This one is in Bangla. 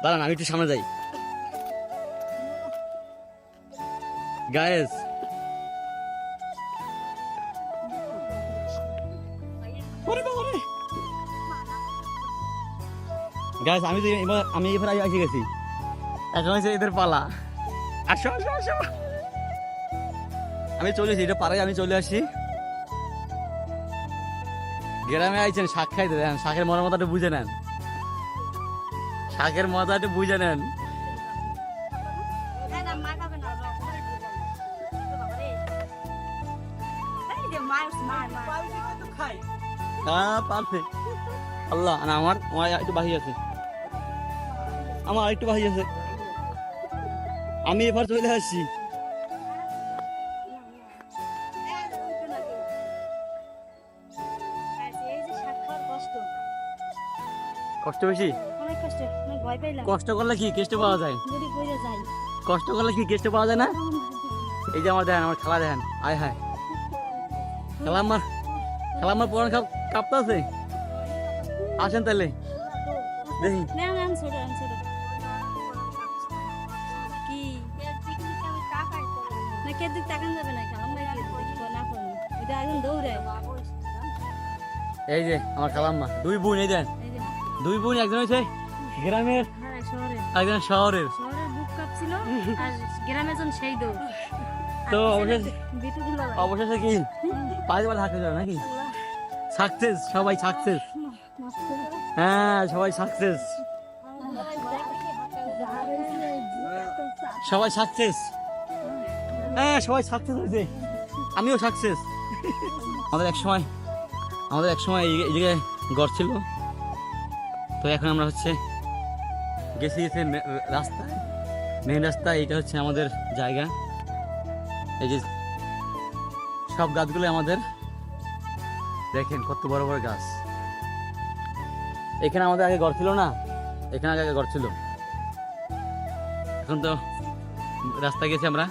দাঁড়ান আমি একটু সামনে যাই গায়েস। গাইস আমি এবার এসে গেছি, এখন হচ্ছে এদের পালা। আসো আসো আসো, আমি চলেছি, এটা পাড়ায় আমি চলে আসি। গ্রামে আইছেন শাক খাইতে, দেন শাকের মজাটা বুঝে নেন, শাকের মজাটা বুঝে নেন। হ্যাঁ পারফেক্ট। আল্লাহ না, আমার একটু বাহি আছে, আমার একটু বাহি আছে, আমি এবার চলে আসছি। কষ্ট বেশি, কষ্ট করলে কি কেষ্ট পাওয়া যায়, কষ্ট করলে কি কেষ্ট পাওয়া যায় না। এই যে আমার দেখেন, আমার খেলা দেখেন, আয় হায় খেলাম্মার পুরান কাঁপতে আছে। আসেন তাহলে দেখি, এই যে আমার খালাম্মা, দুই বোন, এই দেন দুই বোন, একজন হয়েছে গ্রামের, একজন শহরের। তো অবশেষে কি পাঁচবার হাঁটতে যাবে নাকি? সাকসেস, সবাই সাকসেস, হ্যাঁ সবাই সাকসেস, সবাই সাকসেস, হ্যাঁ সবাই সাকসেস হয়েছে, আমিও সাকসেস। আমাদের এক সময় এই জায়গায় ঘর ছিল, তো এখন আমরা হচ্ছে গেছি রাস্তায়, মেন রাস্তা, এইটা হচ্ছে আমাদের জায়গা। এই যে সব গাছগুলো আমাদের, দেখেন কত বড় বড় গাছ। এখানে আমাদের আগে ঘর ছিল না, এখানে আগে ঘর ছিল, এখন তো রাস্তা গেছি আমরা।